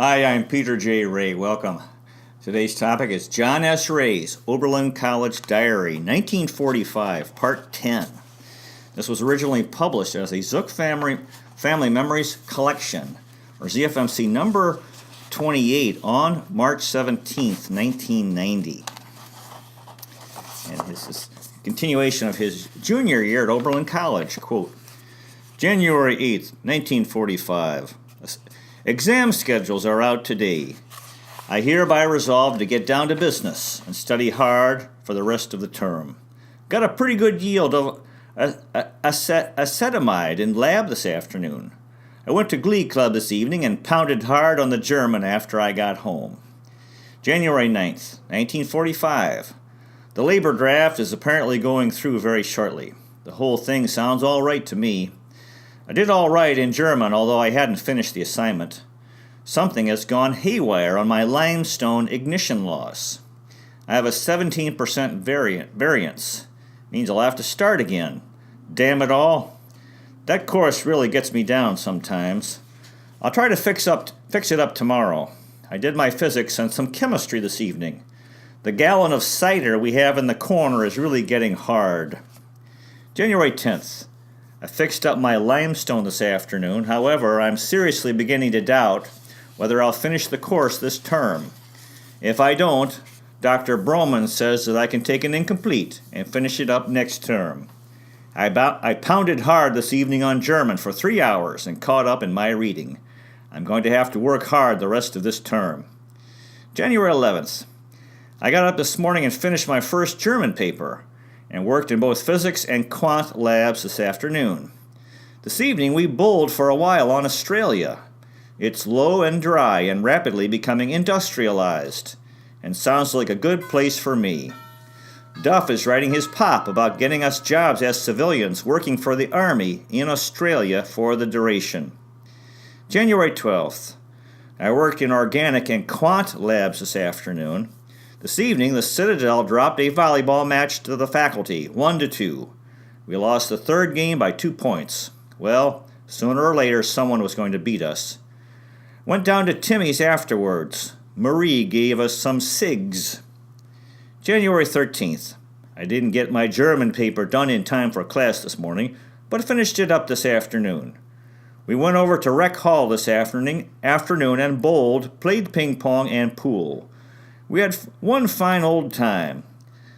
Hi, I'm Peter J. Ray. Welcome. Today's topic is John S. Ray's Oberlin College Diary, 1945, Part 10. This was originally published as a Zook Family Memories Collection, or ZFMC number 28, on March 17th, 1990. And this is a continuation of his junior year at Oberlin College. Quote, January 8th, 1945. Exam schedules are out today. I hereby resolve to get down to business and study hard for the rest of the term. Got a pretty good yield of acetamide in lab this afternoon. I went to Glee Club this evening and pounded hard on the German after I got home. January 9th, 1945. The labor draft is apparently going through very shortly. The whole thing sounds all right to me. I did all right in German, although I hadn't finished the assignment. Something has gone haywire on my limestone ignition loss. I have a 17% variance. Means I'll have to start again. Damn it all. That course really gets me down sometimes. I'll try to fix it up tomorrow. I did my physics and some chemistry this evening. The gallon of cider we have in the corner is really getting hard. January 10th. I fixed up my limestone this afternoon. However, I'm seriously beginning to doubt whether I'll finish the course this term. If I don't, Dr. Broman says that I can take an incomplete and finish it up next term. I pounded hard this evening on German for 3 hours and caught up in my reading. I'm going to have to work hard the rest of this term. January 11th. I got up this morning and finished my first German paper, and worked in both physics and quant labs this afternoon. This evening we bowled for a while on Australia. It's low and dry and rapidly becoming industrialized, and sounds like a good place for me. Duff is writing his pop about getting us jobs as civilians working for the Army in Australia for the duration. January 12th. I worked in organic and quant labs this afternoon. This evening, the Citadel dropped a volleyball match to the faculty, 1-2. We lost the third game by 2 points. Well, sooner or later, someone was going to beat us. Went down to Timmy's afterwards. Marie gave us some cigs. January 13th. I didn't get my German paper done in time for class this morning, but finished it up this afternoon. We went over to Rec Hall this afternoon and bowled, played ping pong, and pool. We had one fine old time.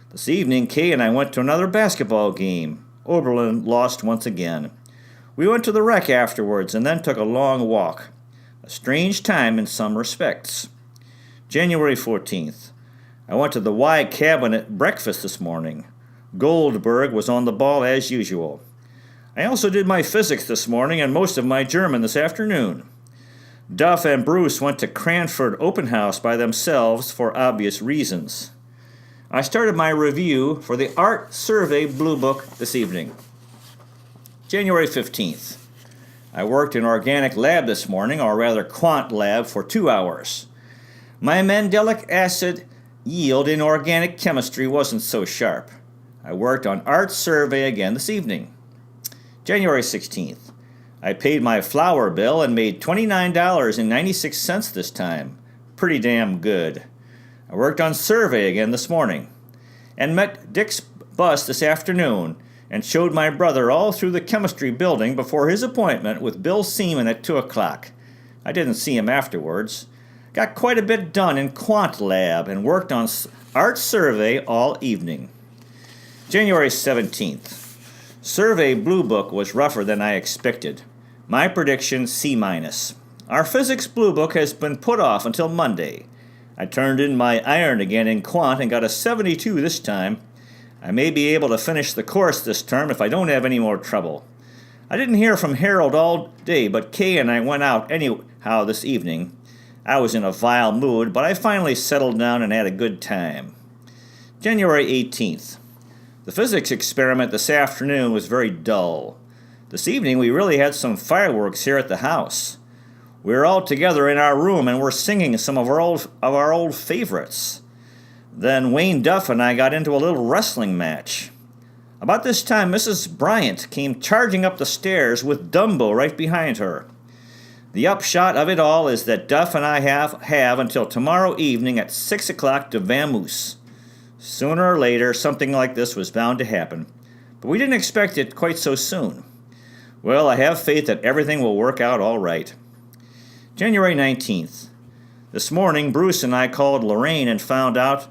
This evening, Kay and I went to another basketball game. Oberlin lost once again. We went to the rec afterwards and then took a long walk. A strange time in some respects. January 14th. I went to the Y Cabinet breakfast this morning. Goldberg was on the ball as usual. I also did my physics this morning and most of my German this afternoon. Duff and Bruce went to Cranford Open House by themselves for obvious reasons. I started my review for the Art Survey Blue Book this evening. January 15th. I worked in organic lab this morning, or rather quant lab, for 2 hours. My mandelic acid yield in organic chemistry wasn't so sharp. I worked on Art Survey again this evening. January 16th. I paid my flour bill and made $29.96 this time. Pretty damn good. I worked on survey again this morning and met Dick's bus this afternoon and showed my brother all through the chemistry building before his appointment with Bill Seaman at 2 o'clock. I didn't see him afterwards. Got quite a bit done in quant lab and worked on art survey all evening. January 17th. Survey Blue Book was rougher than I expected. My prediction, C-. Our Physics Blue Book has been put off until Monday. I turned in my iron again in quant and got a 72 this time. I may be able to finish the course this term if I don't have any more trouble. I didn't hear from Harold all day, but Kay and I went out anyhow this evening. I was in a vile mood, but I finally settled down and had a good time. January 18th. The physics experiment this afternoon was very dull. This evening we really had some fireworks here at the house. We were all together in our room and were singing some of our old favorites. Then Wayne Duff and I got into a little wrestling match. About this time Mrs. Bryant came charging up the stairs with Dumbo right behind her. The upshot of it all is that Duff and I have until tomorrow evening at 6 o'clock to vamoose. Sooner or later, something like this was bound to happen, but we didn't expect it quite so soon. Well, I have faith that everything will work out all right. January 19th. This morning, Bruce and I called Lorraine and found that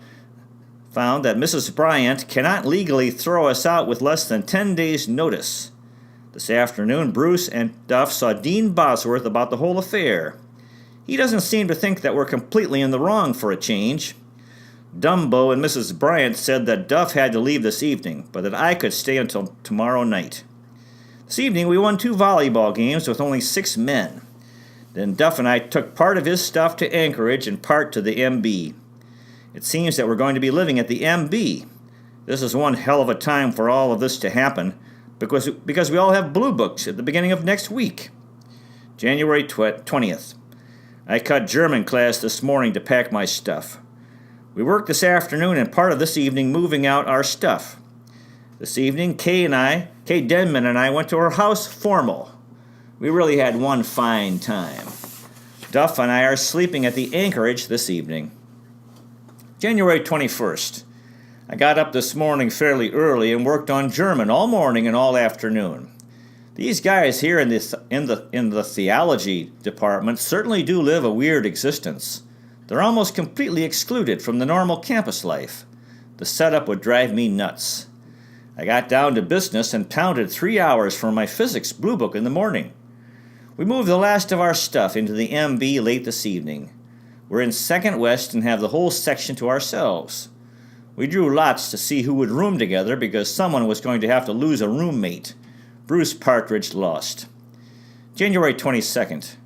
Mrs. Bryant cannot legally throw us out with less than 10 days' notice. This afternoon, Bruce and Duff saw Dean Bosworth about the whole affair. He doesn't seem to think that we're completely in the wrong for a change. Dumbo and Mrs. Bryant said that Duff had to leave this evening, but that I could stay until tomorrow night. This evening we won 2 volleyball games with only 6 men. Then Duff and I took part of his stuff to Anchorage and part to the MB. It seems that we're going to be living at the MB. This is one hell of a time for all of this to happen, because we all have blue books at the beginning of next week. January 20th. I cut German class this morning to pack my stuff. We worked this afternoon and part of this evening moving out our stuff. This evening, Kay Denman and I went to her house formal. We really had one fine time. Duff and I are sleeping at the Anchorage this evening. January 21st. I got up this morning fairly early and worked on German all morning and all afternoon. These guys here in the theology department certainly do live a weird existence. They're almost completely excluded from the normal campus life. The setup would drive me nuts. I got down to business and pounded 3 hours for my physics blue book in the morning. We moved the last of our stuff into the MB late this evening. We're in Second West and have the whole section to ourselves. We drew lots to see who would room together because someone was going to have to lose a roommate. Bruce Partridge lost. January 22nd.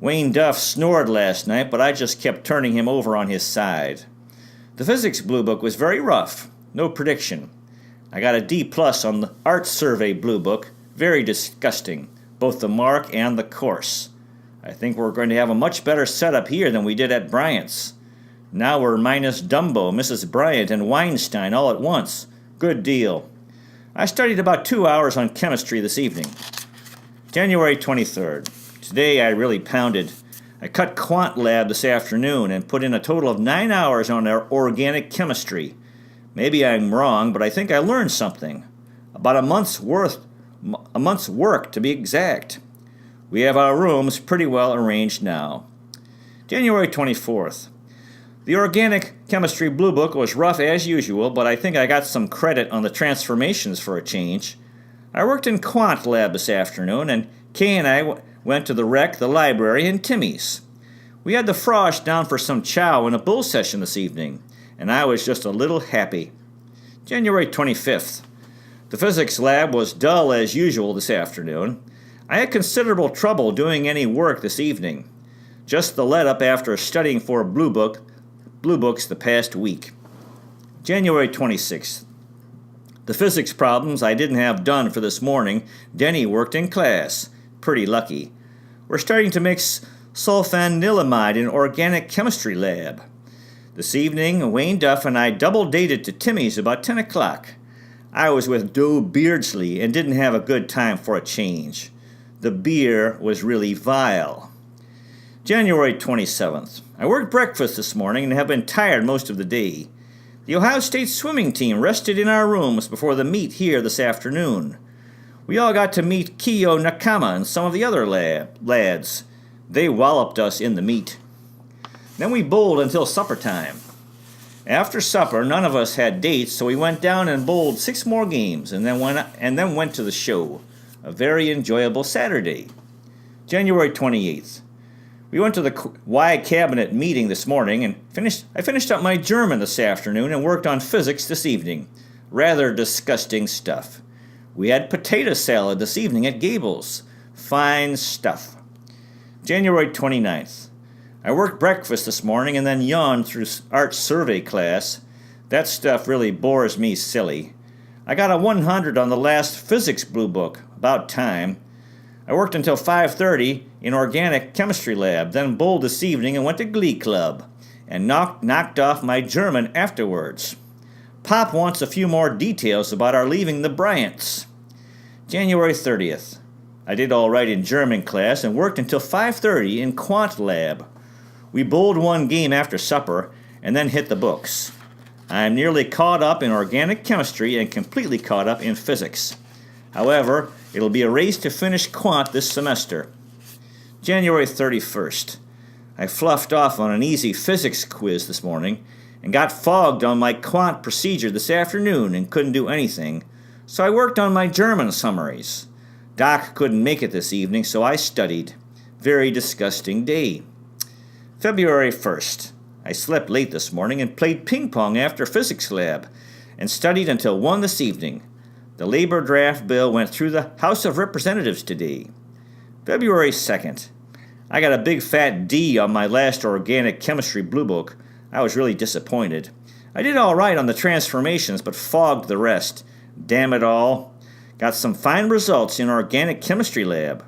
Wayne Duff snored last night, but I just kept turning him over on his side. The physics blue book was very rough. No prediction. I got a D+ on the art survey blue book. Very disgusting, both the mark and the course. I think we're going to have a much better setup here than we did at Bryant's. Now we're minus Dumbo, Mrs. Bryant, and Weinstein all at once. Good deal. I studied about 2 hours on chemistry this evening. January 23rd. Today I really pounded. I cut Quant Lab this afternoon and put in a total of 9 hours on our organic chemistry. Maybe I'm wrong, but I think I learned something. About a month's work to be exact. We have our rooms pretty well arranged now. January 24th. The organic chemistry blue book was rough as usual, but I think I got some credit on the transformations for a change. I worked in Quant Lab this afternoon, and Kay and I went to the rec, the library, and Timmy's. We had the Frosh down for some chow and a bull session this evening, and I was just a little happy. January 25th. The physics lab was dull as usual this afternoon. I had considerable trouble doing any work this evening. Just the let-up after studying for blue books the past week. January 26th. The physics problems I didn't have done for this morning, Denny worked in class. Pretty lucky. We're starting to mix sulfanilamide in organic chemistry lab. This evening, Wayne Duff and I double-dated to Timmy's about 10 o'clock. I was with Doe Beardsley and didn't have a good time for a change. The beer was really vile. January 27th. I worked breakfast this morning and have been tired most of the day. The Ohio State swimming team rested in our rooms before the meet here this afternoon. We all got to meet Kiyo Nakama and some of the other lads. They walloped us in the meet. Then we bowled until supper time. After supper, none of us had dates, so we went down and bowled 6 more games and then went to the show. A very enjoyable Saturday. January 28th. We went to the Y Cabinet meeting this morning and I finished up my German this afternoon and worked on physics this evening. Rather disgusting stuff. We had potato salad this evening at Gable's. Fine stuff. January 29th. I worked breakfast this morning and then yawned through art survey class. That stuff really bores me silly. I got a 100 on the last physics blue book. About time. I worked until 5:30 in organic chemistry lab, then bowled this evening and went to Glee Club, and knocked off my German afterwards. Pop wants a few more details about our leaving the Bryants. January 30th. I did all right in German class and worked until 5:30 in quant lab. We bowled one game after supper and then hit the books. I am nearly caught up in organic chemistry and completely caught up in physics. However, it'll be a race to finish quant this semester. January 31st. I fluffed off on an easy physics quiz this morning and got fogged on my quant procedure this afternoon and couldn't do anything, so I worked on my German summaries. Doc couldn't make it this evening, so I studied. Very disgusting day. February 1st. I slept late this morning and played ping pong after physics lab and studied until 1 this evening. The labor draft bill went through the House of Representatives today. February 2nd. I got a big fat D on my last organic chemistry blue book. I was really disappointed. I did all right on the transformations, but fogged the rest. Damn it all. Got some fine results in organic chemistry lab.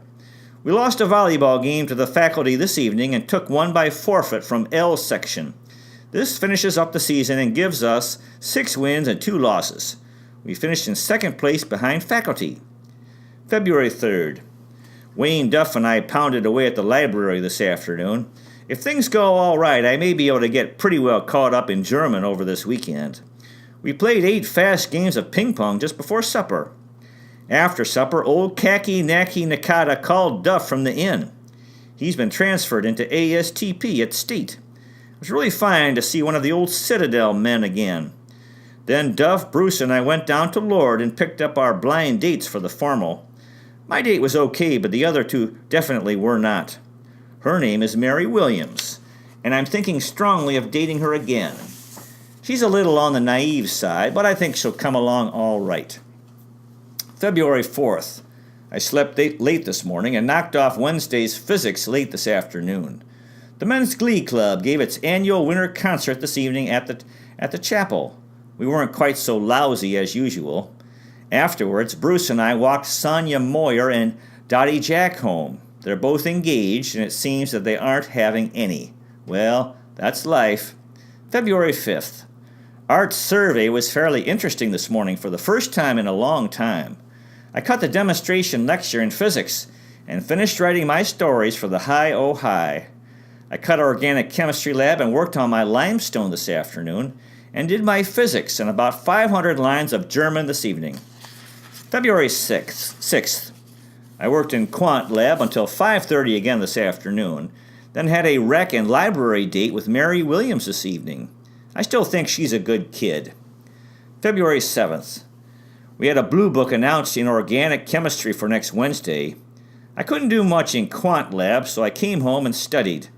We lost a volleyball game to the faculty this evening and took one by forfeit from L section. This finishes up the season and gives us 6 wins and 2 losses. We finished in second place behind faculty. February 3rd. Wayne Duff and I pounded away at the library this afternoon. If things go all right, I may be able to get pretty well caught up in German over this weekend. We played 8 fast games of ping pong just before supper. After supper, old Kaki Naki Nakata called Duff from the inn. He's been transferred into ASTP at State. It was really fine to see one of the old Citadel men again. Then Duff, Bruce, and I went down to Lord and picked up our blind dates for the formal. My date was okay, but the other 2 definitely were not. Her name is Mary Williams, and I'm thinking strongly of dating her again. She's a little on the naive side, but I think she'll come along all right. February 4th. I slept late this morning and knocked off Wednesday's physics late this afternoon. The Men's Glee Club gave its annual winter concert this evening at the chapel. We weren't quite so lousy as usual. Afterwards, Bruce and I walked Sonia Moyer and Dottie Jack home. They're both engaged, and it seems that they aren't having any. Well, that's life. February 5th. Art's survey was fairly interesting this morning for the first time in a long time. I cut the demonstration lecture in physics and finished writing my stories for the Hi-O-Hi. I cut organic chemistry lab and worked on my limestone this afternoon and did my physics and about 500 lines of German this evening. February 6th. I worked in quant lab until 5:30 again this afternoon, then had a rec and library date with Mary Williams this evening. I still think she's a good kid. February 7th. We had a blue book announced in organic chemistry for next Wednesday. I couldn't do much in quant lab, so I came home and studied.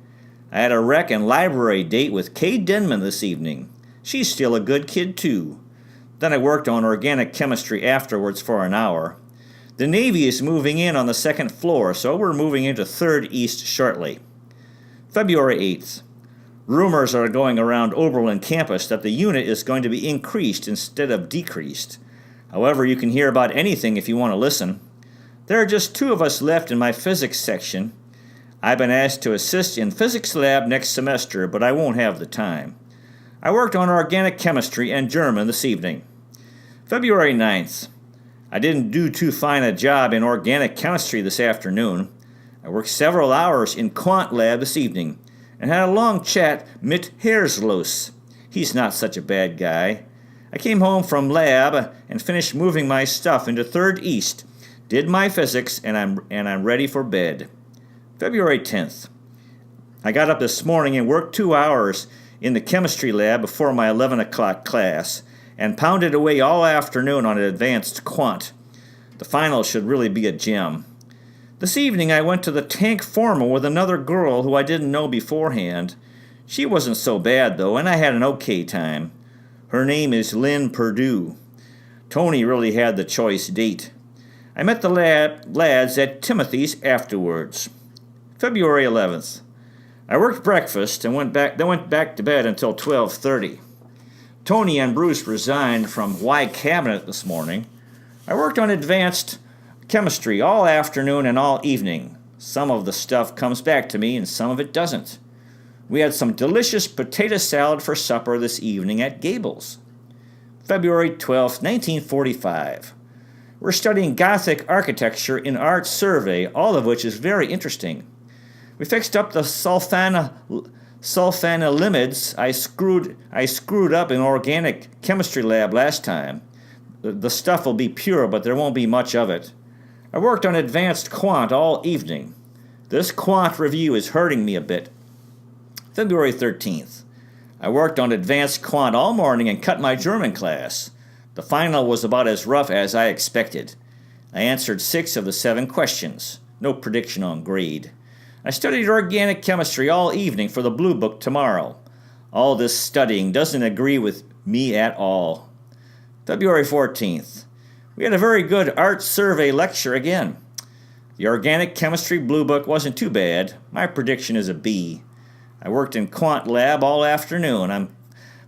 I had a rec and library date with Kay Denman this evening. She's still a good kid, too. Then I worked on organic chemistry afterwards for an hour. The Navy is moving in on the 2nd floor, so we're moving into 3rd East shortly. February 8th. Rumors are going around Oberlin campus that the unit is going to be increased instead of decreased. However, you can hear about anything if you want to listen. There are just 2 of us left in my physics section. I've been asked to assist in physics lab next semester, but I won't have the time. I worked on organic chemistry and German this evening. February 9th. I didn't do too fine a job in organic chemistry this afternoon. I worked several hours in quant lab this evening and had a long chat mit Herzlos. He's not such a bad guy. I came home from lab and finished moving my stuff into 3rd East, did my physics, and I'm ready for bed. February 10th. I got up this morning and worked 2 hours in the chemistry lab before my 11 o'clock class and pounded away all afternoon on advanced quant. The final should really be a gem. This evening I went to the tank formal with another girl who I didn't know beforehand. She wasn't so bad, though, and I had an okay time. Her name is Lynn Perdue. Tony really had the choice date. I met the lads at Timothy's afterwards. February 11th. I worked breakfast and went back to bed until 12:30. Tony and Bruce resigned from Y Cabinet this morning. I worked on advanced chemistry all afternoon and all evening. Some of the stuff comes back to me and some of it doesn't. We had some delicious potato salad for supper this evening at Gable's. February 12th, 1945. We're studying Gothic architecture in art survey, all of which is very interesting. We fixed up the sulfanilimids I screwed up in organic chemistry lab last time. The stuff will be pure, but there won't be much of it. I worked on advanced quant all evening. This quant review is hurting me a bit. February 13th. I worked on advanced quant all morning and cut my German class. The final was about as rough as I expected. I answered 6 of the 7 questions. No prediction on grade. I studied organic chemistry all evening for the Blue Book tomorrow. All this studying doesn't agree with me at all. February 14th. We had a very good art survey lecture again. The organic chemistry Blue Book wasn't too bad. My prediction is a B. I worked in quant lab all afternoon. I'm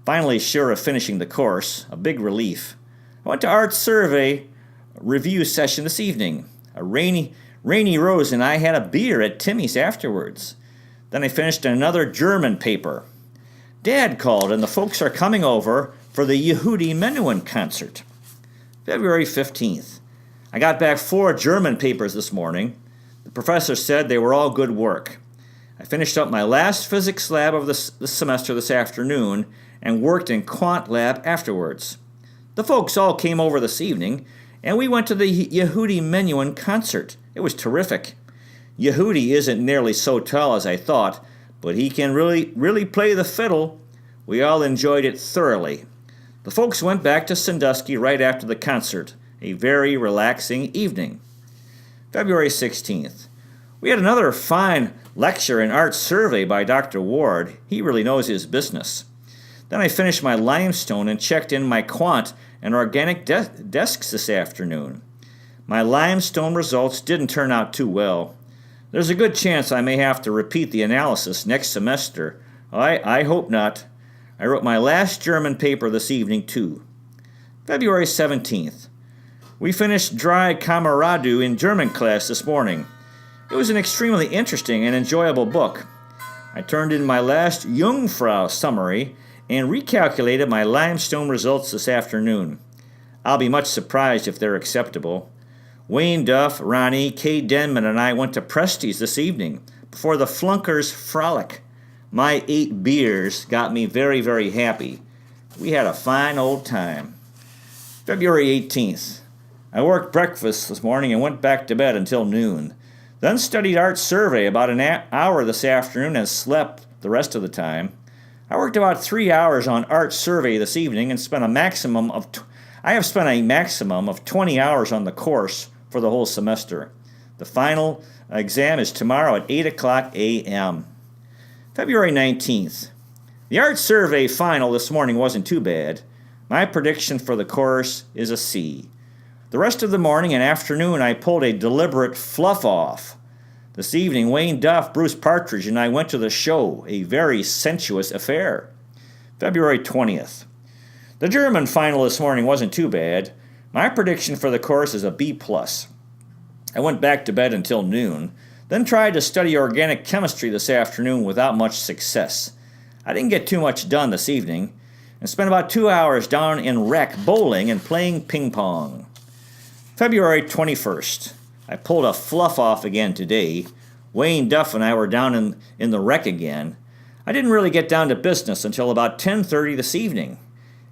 finally sure of finishing the course. A big relief. I went to art survey review session this evening. Rainy Rose and I had a beer at Timmy's afterwards. Then I finished another German paper. Dad called and the folks are coming over for the Yehudi Menuhin concert. February 15th. I got back 4 German papers this morning. The professor said they were all good work. I finished up my last physics lab of the semester this afternoon and worked in quant lab afterwards. The folks all came over this evening, and we went to the Yehudi Menuhin concert. It was terrific. Yehudi isn't nearly so tall as I thought, but he can really play the fiddle. We all enjoyed it thoroughly. The folks went back to Sandusky right after the concert. A very relaxing evening. February 16th. We had another fine lecture in art survey by Dr. Ward. He really knows his business. Then I finished my limestone and checked in my quant and organic desks this afternoon. My limestone results didn't turn out too well. There's a good chance I may have to repeat the analysis next semester. I hope not. I wrote my last German paper this evening, too. February 17th. We finished Dry Kameradu in German class this morning. It was an extremely interesting and enjoyable book. I turned in my last Jungfrau summary and recalculated my limestone results this afternoon. I'll be much surprised if they're acceptable. Wayne Duff, Ronnie, Kay Denman, and I went to Presti's this evening before the Flunkers Frolic. My 8 beers got me very, very happy. We had a fine old time. February 18th. I worked breakfast this morning and went back to bed until noon. Then studied art survey about an hour this afternoon and slept the rest of the time. I worked about 3 hours on art survey this evening and spent a maximum of 20 hours on the course for the whole semester. The final exam is tomorrow at 8 o'clock a.m. February 19th. The art survey final this morning wasn't too bad. My prediction for the course is a C. The rest of the morning and afternoon I pulled a deliberate fluff off. This evening, Wayne Duff, Bruce Partridge, and I went to the show, a very sensuous affair. February 20th. The German final this morning wasn't too bad. My prediction for the course is a B+. I went back to bed until noon, then tried to study organic chemistry this afternoon without much success. I didn't get too much done this evening, and spent about 2 hours down in rec bowling and playing ping pong. February 21st. I pulled a fluff off again today. Wayne Duff and I were down in the rec again. I didn't really get down to business until about 10:30 this evening.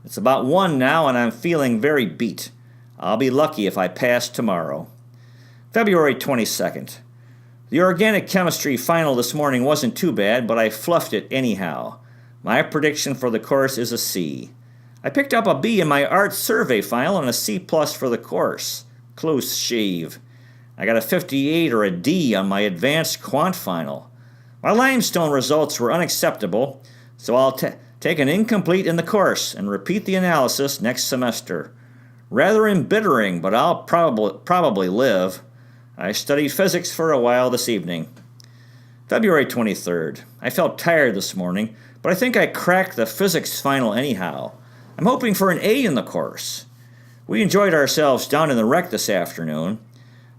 It's about 1 now and I'm feeling very beat. I'll be lucky if I pass tomorrow. February 22nd. The organic chemistry final this morning wasn't too bad, but I fluffed it anyhow. My prediction for the course is a C. I picked up a B in my art survey final and a C+ for the course. Close shave. I got a 58 or a D on my advanced quant final. My limestone results were unacceptable, so I'll take an incomplete in the course and repeat the analysis next semester. Rather embittering, but I'll probably live. I studied physics for a while this evening. February 23rd. I felt tired this morning, but I think I cracked the physics final anyhow. I'm hoping for an A in the course. We enjoyed ourselves down in the rec this afternoon.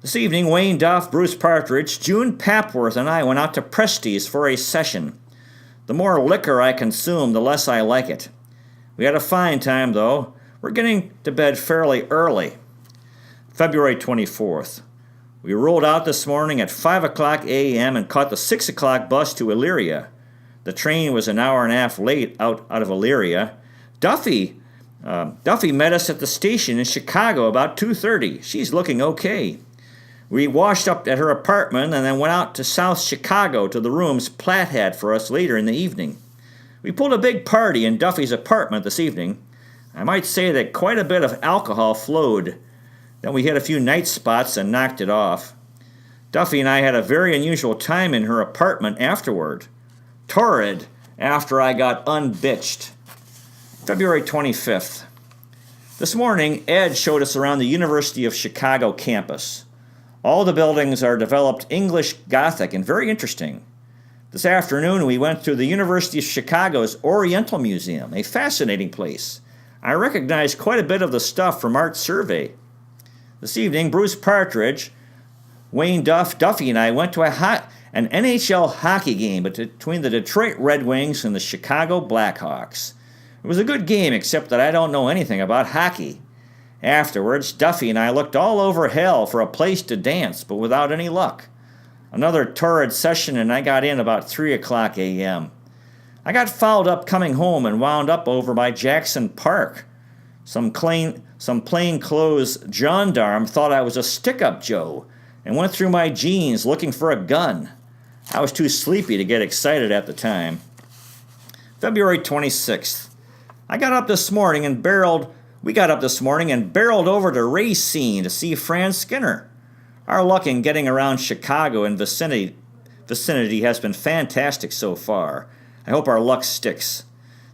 This evening, Wayne Duff, Bruce Partridge, June Papworth, and I went out to Presti's for a session. The more liquor I consume, the less I like it. We had a fine time, though. We're getting to bed fairly early. February 24th. We rolled out this morning at 5 o'clock a.m. and caught the 6 o'clock bus to Elyria. The train was an hour and a half late out of Elyria. Duffy met us at the station in Chicago about 2:30. She's looking okay. We washed up at her apartment and then went out to South Chicago to the rooms Platt had for us later in the evening. We pulled a big party in Duffy's apartment this evening. I might say that quite a bit of alcohol flowed. Then we hit a few night spots and knocked it off. Duffy and I had a very unusual time in her apartment afterward. Torrid after I got unbitched. February 25th. This morning, Ed showed us around the University of Chicago campus. All the buildings are developed English Gothic and very interesting. This afternoon, we went to the University of Chicago's Oriental Museum, a fascinating place. I recognized quite a bit of the stuff from Art Survey. This evening, Bruce Partridge, Wayne Duffy, and I went to an NHL hockey game between the Detroit Red Wings and the Chicago Blackhawks. It was a good game, except that I don't know anything about hockey. Afterwards, Duffy and I looked all over hell for a place to dance, but without any luck. Another torrid session, and I got in about 3 o'clock a.m. I got fouled up coming home and wound up over by Jackson Park. Some plainclothes gendarme thought I was a stick-up Joe and went through my jeans looking for a gun. I was too sleepy to get excited at the time. February 26th. We got up this morning and barreled over to Racine to see Fran Skinner. Our luck in getting around Chicago and vicinity has been fantastic so far. I hope our luck sticks.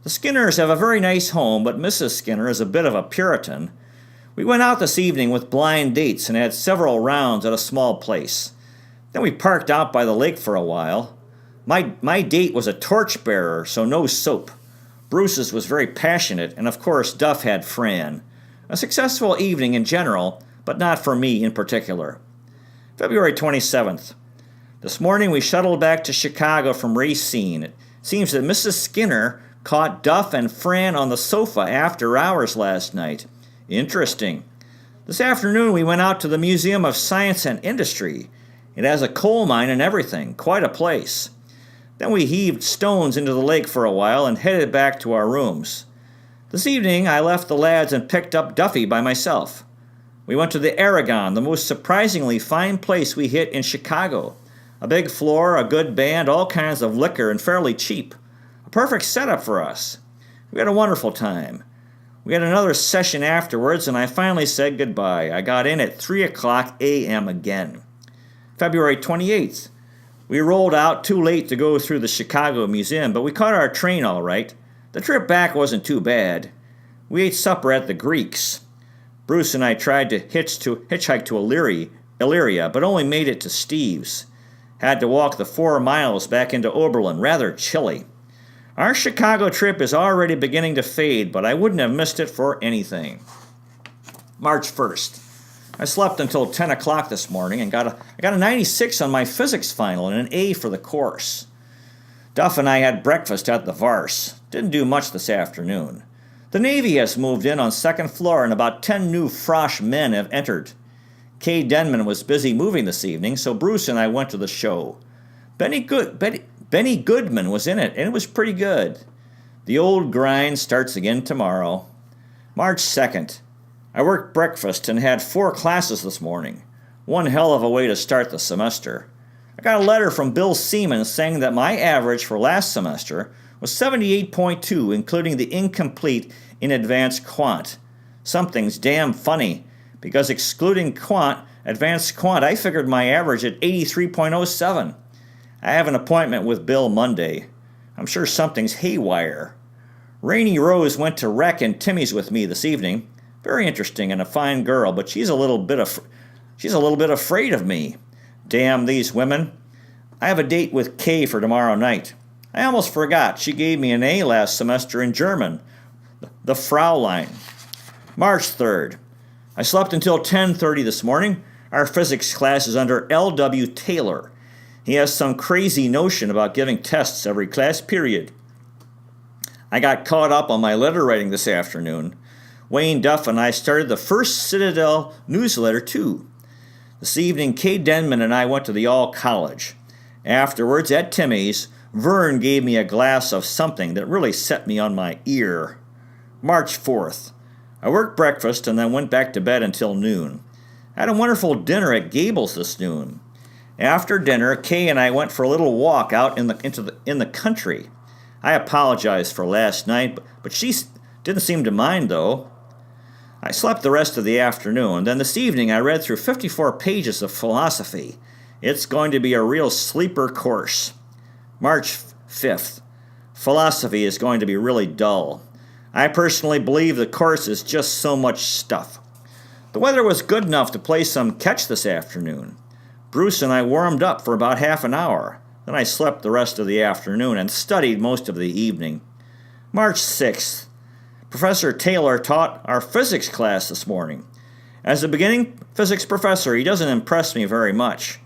The Skinners have a very nice home, but Mrs. Skinner is a bit of a Puritan. We went out this evening with blind dates and had several rounds at a small place. Then we parked out by the lake for a while. My date was a torchbearer, so no soap. Bruce's was very passionate, and of course Duff had Fran. A successful evening in general, but not for me in particular. February 27th. This morning we shuttled back to Chicago from Racine. It seems that Mrs. Skinner caught Duff and Fran on the sofa after hours last night. Interesting. This afternoon we went out to the Museum of Science and Industry. It has a coal mine and everything. Quite a place. Then we heaved stones into the lake for a while and headed back to our rooms. This evening I left the lads and picked up Duffy by myself. We went to the Aragon, the most surprisingly fine place we hit in Chicago. A big floor, a good band, all kinds of liquor, and fairly cheap. A perfect setup for us. We had a wonderful time. We had another session afterwards, and I finally said goodbye. I got in at 3 o'clock a.m. again. February 28th. We rolled out too late to go through the Chicago Museum, but we caught our train all right. The trip back wasn't too bad. We ate supper at the Greeks. Bruce and I tried to hitchhike to Elyria, but only made it to Steve's. Had to walk the 4 miles back into Oberlin, rather chilly. Our Chicago trip is already beginning to fade, but I wouldn't have missed it for anything. March 1st. I slept until 10 o'clock this morning and I got a 96 on my physics final and an A for the course. Duff and I had breakfast at the Vars. Didn't do much this afternoon. The Navy has moved in on second floor and about 10 new frosh men have entered. Kay Denman was busy moving this evening, so Bruce and I went to the show. Benny Goodman was in it, and it was pretty good. The old grind starts again tomorrow. March 2nd. I worked breakfast and had 4 classes this morning. One hell of a way to start the semester. I got a letter from Bill Seaman saying that my average for last semester was 78.2, including the incomplete in advanced quant. Something's damn funny, because excluding advanced quant, I figured my average at 83.07. I have an appointment with Bill Monday. I'm sure something's haywire. Rainey Rose went to Rec and Timmy's with me this evening. Very interesting and a fine girl, but she's a little bit afraid of me. Damn these women. I have a date with Kay for tomorrow night. I almost forgot. She gave me an A last semester in German. The Fraulein. March 3rd. I slept until 10:30 this morning. Our physics class is under L.W. Taylor. He has some crazy notion about giving tests every class period. I got caught up on my letter writing this afternoon. Wayne Duff and I started the first Citadel newsletter, too. This evening, Kay Denman and I went to the All College. Afterwards, at Timmy's, Vern gave me a glass of something that really set me on my ear. March 4th. I worked breakfast and then went back to bed until noon. I had a wonderful dinner at Gable's this noon. After dinner, Kay and I went for a little walk out in the country. I apologized for last night, but she didn't seem to mind, though. I slept the rest of the afternoon. Then this evening I read through 54 pages of philosophy. It's going to be a real sleeper course. March 5th. Philosophy is going to be really dull. I personally believe the course is just so much stuff. The weather was good enough to play some catch this afternoon. Bruce and I warmed up for about half an hour. Then I slept the rest of the afternoon and studied most of the evening. March 6th. Professor Taylor taught our physics class this morning. As a beginning physics professor, he doesn't impress me very much.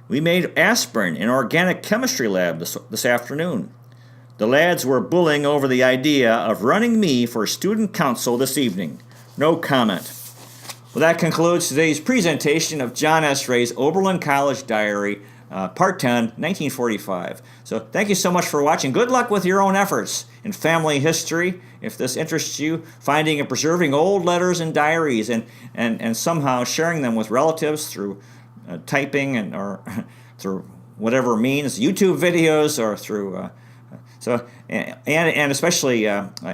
We made aspirin in organic chemistry lab this afternoon. The lads were bullying over the idea of running me for student council this evening. No comment. Well, that concludes today's presentation of John S. Ray's Oberlin College Diary, Part 10, 1945. So thank you so much for watching. Good luck with your own efforts in family history. If this interests you, finding and preserving old letters and diaries and somehow sharing them with relatives through typing or through whatever means, YouTube videos or through... and especially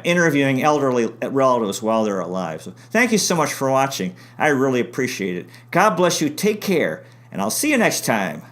interviewing elderly relatives while they're alive. So thank you so much for watching. I really appreciate it. God bless you. Take care, and I'll see you next time.